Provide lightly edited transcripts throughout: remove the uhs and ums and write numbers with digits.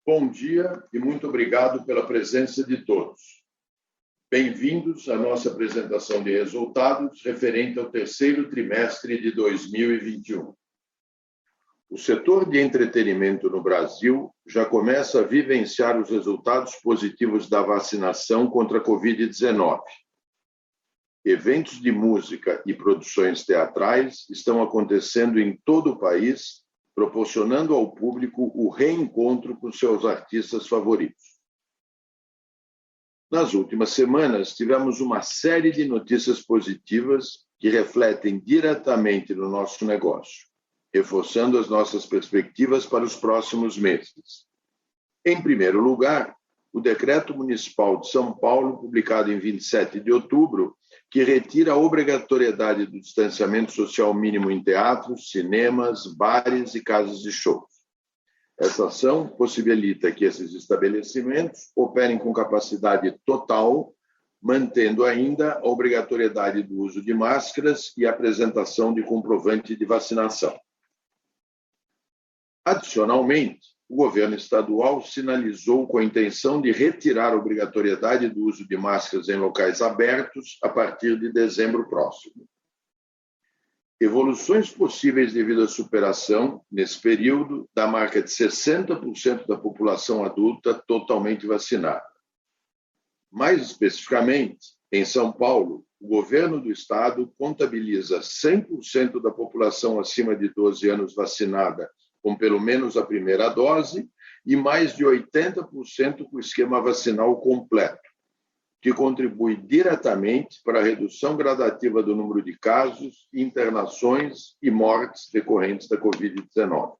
Bom dia e muito obrigado pela presença de todos. Bem-vindos à nossa apresentação de resultados referente ao terceiro trimestre de 2021. O setor de entretenimento no Brasil já começa a vivenciar os resultados positivos da vacinação contra a Covid-19. Eventos de música e produções teatrais estão acontecendo em todo o país, proporcionando ao público o reencontro com seus artistas favoritos. Nas últimas semanas, tivemos uma série de notícias positivas que refletem diretamente no nosso negócio, reforçando as nossas perspectivas para os próximos meses. Em primeiro lugar, o Decreto Municipal de São Paulo, publicado em 27 de outubro, que retira a obrigatoriedade do distanciamento social mínimo em teatros, cinemas, bares e casas de shows. Essa ação possibilita que esses estabelecimentos operem com capacidade total, mantendo ainda a obrigatoriedade do uso de máscaras e apresentação de comprovante de vacinação. Adicionalmente, o governo estadual sinalizou com a intenção de retirar a obrigatoriedade do uso de máscaras em locais abertos a partir de dezembro próximo. Evoluções possíveis devido à superação, nesse período, da marca de 60% da população adulta totalmente vacinada. Mais especificamente, em São Paulo, o governo do estado contabiliza 100% da população acima de 12 anos vacinada com pelo menos a primeira dose e mais de 80% com o esquema vacinal completo, que contribui diretamente para a redução gradativa do número de casos, internações e mortes decorrentes da Covid-19.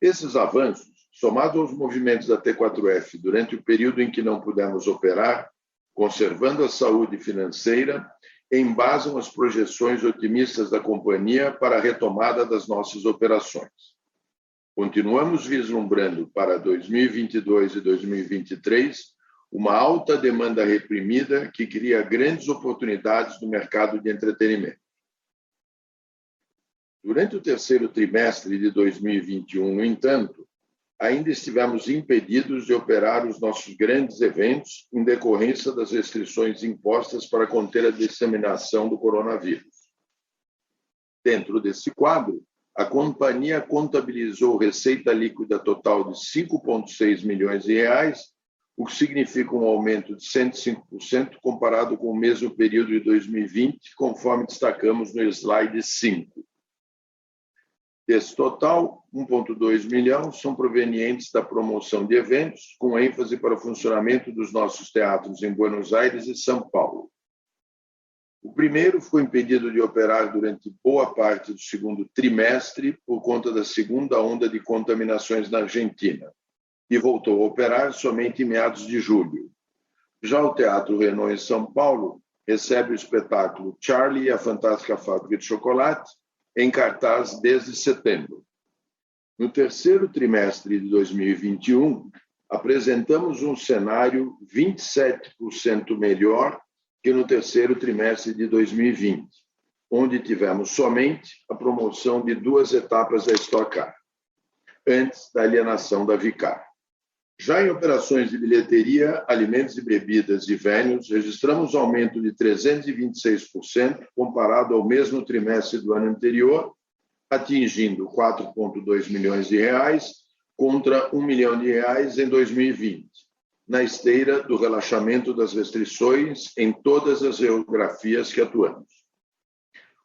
Esses avanços, somados aos movimentos da T4F durante o período em que não pudemos operar, conservando a saúde financeira, embasam as projeções otimistas da companhia para a retomada das nossas operações. Continuamos vislumbrando para 2022 e 2023 uma alta demanda reprimida que cria grandes oportunidades no mercado de entretenimento. Durante o terceiro trimestre de 2021, no entanto, ainda estivemos impedidos de operar os nossos grandes eventos em decorrência das restrições impostas para conter a disseminação do coronavírus. Dentro desse quadro, a companhia contabilizou receita líquida total de 5,6 milhões de reais, o que significa um aumento de 105% comparado com o mesmo período de 2020, conforme destacamos no slide 5. Desse total, 1,2 milhão são provenientes da promoção de eventos, com ênfase para o funcionamento dos nossos teatros em Buenos Aires e São Paulo. O primeiro ficou impedido de operar durante boa parte do segundo trimestre por conta da segunda onda de contaminações na Argentina e voltou a operar somente em meados de julho. Já o Teatro Renault em São Paulo recebe o espetáculo Charlie e a Fantástica Fábrica de Chocolate, em cartaz desde setembro. No terceiro trimestre de 2021, apresentamos um cenário 27% melhor que no terceiro trimestre de 2020, onde tivemos somente a promoção de 2 etapas da Stock Car, antes da alienação da Vicar. Já em operações de bilheteria, alimentos e bebidas e venues, registramos um aumento de 326% comparado ao mesmo trimestre do ano anterior, atingindo 4,2 milhões de reais contra 1 milhão de reais em 2020, na esteira do relaxamento das restrições em todas as geografias que atuamos.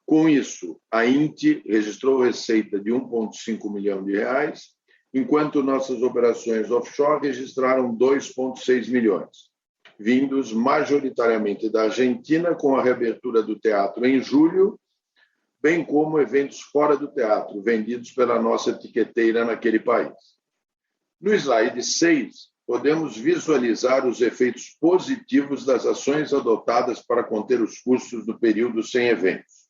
Com isso, a INTE registrou receita de 1,5 milhão de reais, enquanto nossas operações offshore registraram 2,6 milhões, vindos majoritariamente da Argentina, com a reabertura do teatro em julho, bem como eventos fora do teatro, vendidos pela nossa etiqueteira naquele país. No slide 6, podemos visualizar os efeitos positivos das ações adotadas para conter os custos do período sem eventos.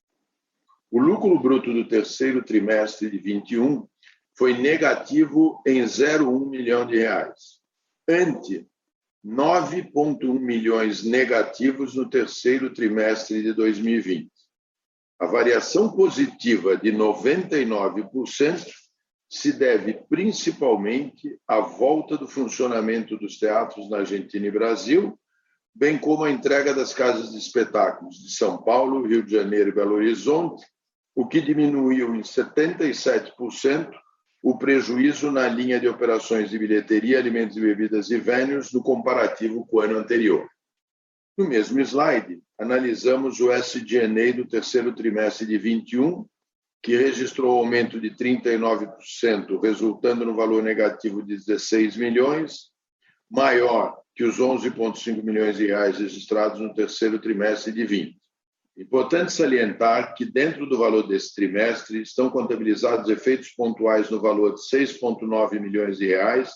O lucro bruto do terceiro trimestre de 2021 foi negativo em 0,1 milhão de reais, ante 9,1 milhões negativos no terceiro trimestre de 2020. A variação positiva de 99% se deve principalmente à volta do funcionamento dos teatros na Argentina e Brasil, bem como a entrega das casas de espetáculos de São Paulo, Rio de Janeiro e Belo Horizonte, o que diminuiu em 77% o prejuízo na linha de operações de bilheteria, alimentos e bebidas e venues no comparativo com o ano anterior. No mesmo slide, analisamos o SG&A do terceiro trimestre de 21, que registrou aumento de 39%, resultando no valor negativo de 16 milhões, maior que os 11,5 milhões de reais registrados no terceiro trimestre de 20. Importante salientar que dentro do valor desse trimestre estão contabilizados efeitos pontuais no valor de 6,9 milhões de reais,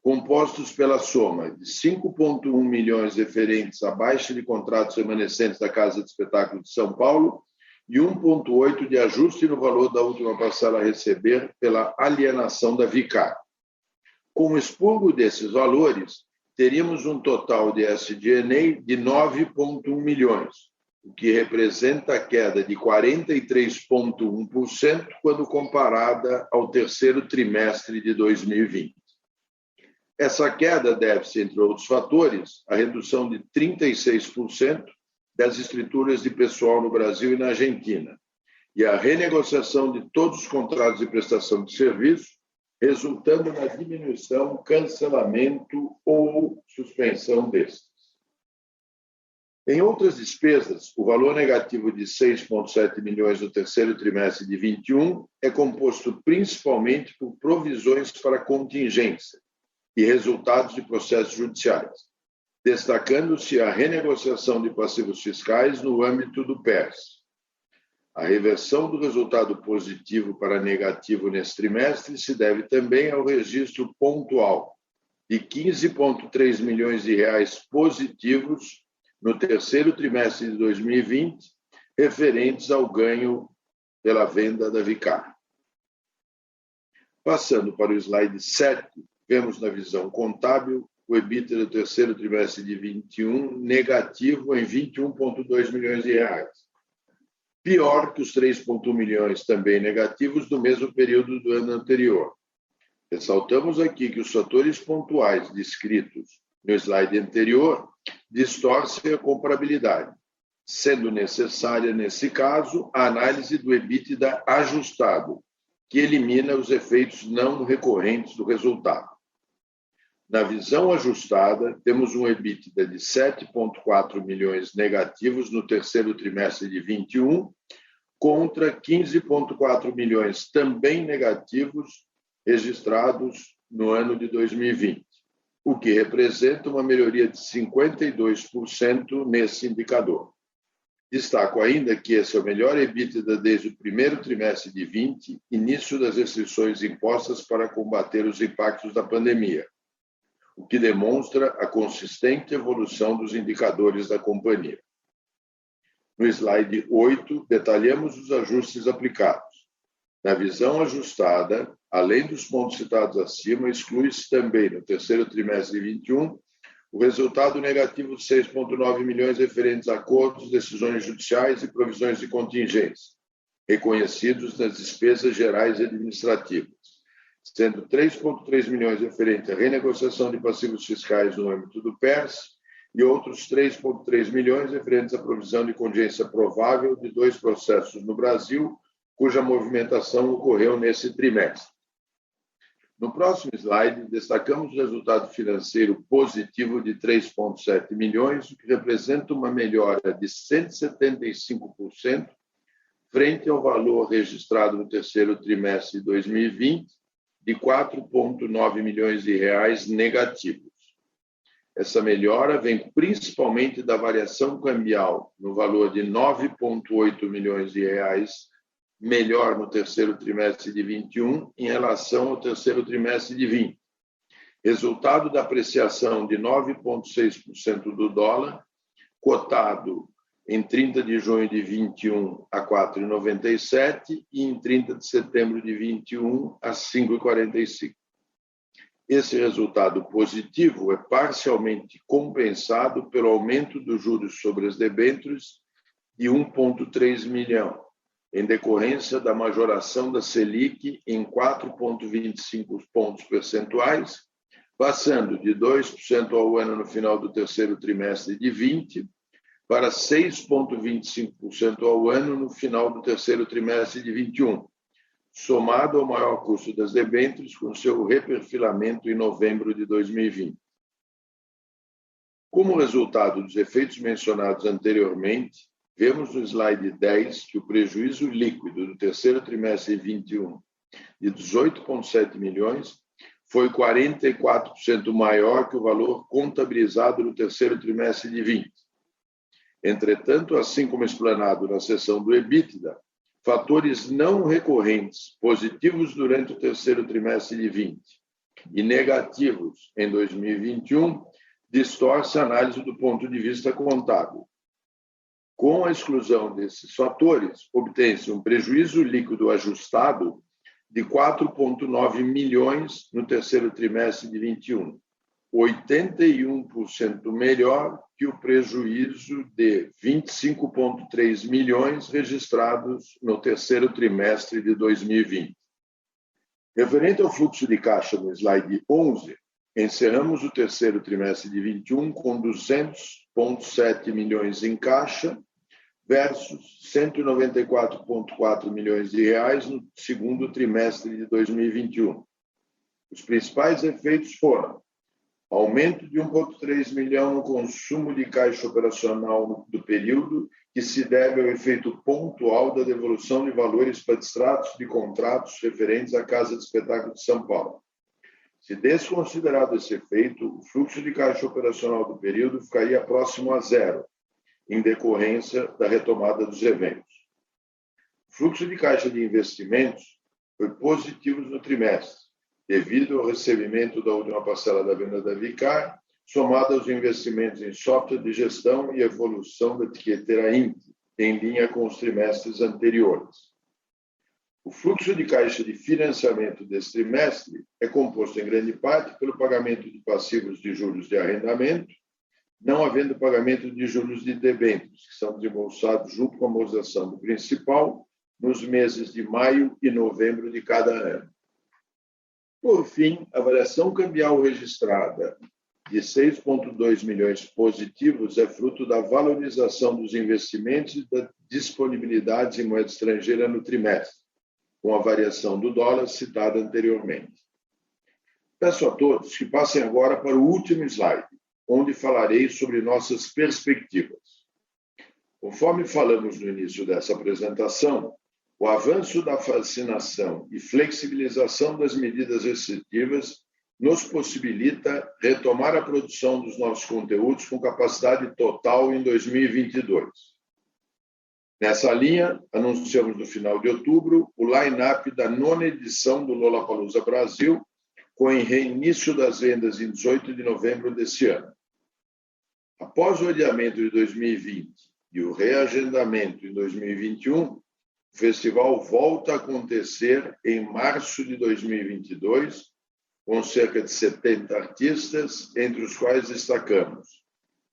compostos pela soma de 5,1 milhões referentes à baixa de contratos remanescentes da Casa de Espetáculo de São Paulo e 1,8 de ajuste no valor da última parcela a receber pela alienação da Vicar. Com o expurgo desses valores, teríamos um total de SG&A de 9,1 milhões, o que representa a queda de 43,1% quando comparada ao terceiro trimestre de 2020. Essa queda deve-se, entre outros fatores, à redução de 36% das escrituras de pessoal no Brasil e na Argentina e à renegociação de todos os contratos de prestação de serviço, resultando na diminuição, cancelamento ou suspensão destes. Em outras despesas, o valor negativo de 6,7 milhões no terceiro trimestre de 21 é composto principalmente por provisões para contingência e resultados de processos judiciais, destacando-se a renegociação de passivos fiscais no âmbito do PERS. A reversão do resultado positivo para negativo nesse trimestre se deve também ao registro pontual de 15,3 milhões de reais positivos no terceiro trimestre de 2020, referentes ao ganho pela venda da Vicar. Passando para o slide 7, vemos na visão contábil o EBITDA do terceiro trimestre de 21 negativo em 21,2 milhões de reais, pior que os 3,1 milhões também negativos do mesmo período do ano anterior. Ressaltamos aqui que os fatores pontuais descritos no slide anterior distorcem a comparabilidade, sendo necessária, nesse caso, a análise do EBITDA ajustado, que elimina os efeitos não recorrentes do resultado. Na visão ajustada, temos um EBITDA de 7,4 milhões negativos no terceiro trimestre de 21, contra 15,4 milhões também negativos registrados no ano de 2020, o que representa uma melhoria de 52% nesse indicador. Destaco ainda que esse é o melhor EBITDA desde o primeiro trimestre de 20, início das restrições impostas para combater os impactos da pandemia, o que demonstra a consistente evolução dos indicadores da companhia. No slide 8, detalhamos os ajustes aplicados. Na visão ajustada, além dos pontos citados acima, exclui-se também, no terceiro trimestre de 21, o resultado negativo de 6,9 milhões referentes a acordos, decisões judiciais e provisões de contingência, reconhecidos nas despesas gerais e administrativas, sendo 3,3 milhões referentes à renegociação de passivos fiscais no âmbito do PERS e outros 3,3 milhões referentes à provisão de contingência provável de 2 processos no Brasil, cuja movimentação ocorreu nesse trimestre. No próximo slide, destacamos o resultado financeiro positivo de 3,7 milhões, o que representa uma melhora de 175% frente ao valor registrado no terceiro trimestre de 2020, de 4,9 milhões de reais negativos. Essa melhora vem principalmente da variação cambial no valor de 9,8 milhões de reais, melhor no terceiro trimestre de 21 em relação ao terceiro trimestre de 20. Resultado da apreciação de 9,6% do dólar, cotado em 30 de junho de 21 a 4,97 e em 30 de setembro de 21 a 5,45. Esse resultado positivo é parcialmente compensado pelo aumento dos juros sobre as debêntures de 1,3 milhão, em decorrência da majoração da Selic em 4,25 pontos percentuais, passando de 2% ao ano no final do terceiro trimestre de 20 para 6,25% ao ano no final do terceiro trimestre de 21, somado ao maior custo das debêntures com seu reperfilamento em novembro de 2020. Como resultado dos efeitos mencionados anteriormente, vemos no slide 10 que o prejuízo líquido do terceiro trimestre de 21 de 18,7 milhões foi 44% maior que o valor contabilizado no terceiro trimestre de 20. Entretanto, assim como explanado na seção do EBITDA, fatores não recorrentes positivos durante o terceiro trimestre de 20 e negativos em 2021 distorce a análise do ponto de vista contábil. Com a exclusão desses fatores, obtém-se um prejuízo líquido ajustado de 4,9 milhões no terceiro trimestre de 21, 81% melhor que o prejuízo de 25,3 milhões registrados no terceiro trimestre de 2020. Referente ao fluxo de caixa no slide 11, encerramos o terceiro trimestre de 21 com 200,7 milhões em caixa versus 194,4 milhões de reais no segundo trimestre de 2021. Os principais efeitos foram aumento de 1,3 milhão no consumo de caixa operacional do período, que se deve ao efeito pontual da devolução de valores para extratos de contratos referentes à Casa de Espetáculo de São Paulo. Se desconsiderado esse efeito, o fluxo de caixa operacional do período ficaria próximo a zero, em decorrência da retomada dos eventos. O fluxo de caixa de investimentos foi positivo no trimestre, devido ao recebimento da última parcela da venda da Vicar, somado aos investimentos em software de gestão e evolução da etiqueteira Inti, em linha com os trimestres anteriores. O fluxo de caixa de financiamento deste trimestre é composto em grande parte pelo pagamento de passivos de juros de arrendamento, não havendo pagamento de juros de debêntures, que são desembolsados junto com a amortização do principal nos meses de maio e novembro de cada ano. Por fim, a variação cambial registrada de 6,2 milhões positivos é fruto da valorização dos investimentos e da disponibilidade em moeda estrangeira no trimestre, com a variação do dólar citada anteriormente. Peço a todos que passem agora para o último slide, onde falarei sobre nossas perspectivas. Conforme falamos no início dessa apresentação, o avanço da vacinação e flexibilização das medidas restritivas nos possibilita retomar a produção dos nossos conteúdos com capacidade total em 2022. Nessa linha, anunciamos no final de outubro o line-up da 9ª edição do Lollapalooza Brasil, com o reinício das vendas em 18 de novembro deste ano. Após o adiamento de 2020 e o reagendamento em 2021, o festival volta a acontecer em março de 2022, com cerca de 70 artistas, entre os quais destacamos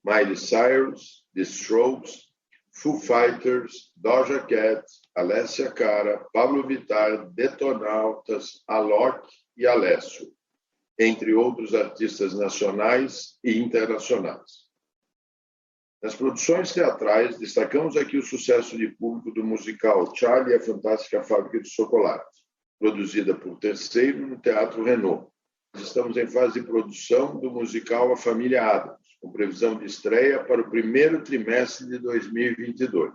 Miley Cyrus, The Strokes, Foo Fighters, Doja Cat, Alessia Cara, Pablo Vittar, Detonautas, Alok e Alessio, entre outros artistas nacionais e internacionais. Nas produções teatrais, destacamos aqui o sucesso de público do musical Charlie e a Fantástica Fábrica de Chocolate, produzida por Terceiro no Teatro Renault. Estamos em fase de produção do musical A Família Addams, com previsão de estreia para o primeiro trimestre de 2022.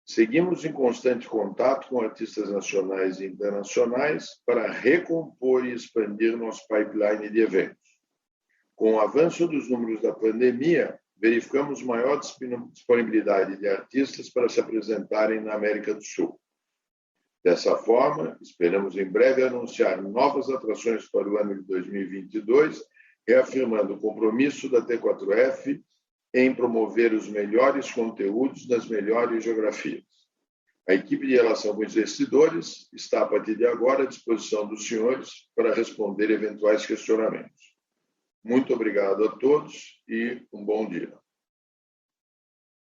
Seguimos em constante contato com artistas nacionais e internacionais para recompor e expandir nosso pipeline de eventos. Com o avanço dos números da pandemia, verificamos maior disponibilidade de artistas para se apresentarem na América do Sul. Dessa forma, esperamos em breve anunciar novas atrações para o ano de 2022, reafirmando o compromisso da T4F em promover os melhores conteúdos nas melhores geografias. A equipe de relação com os investidores está, a partir de agora, à disposição dos senhores para responder eventuais questionamentos. Muito obrigado a todos e um bom dia.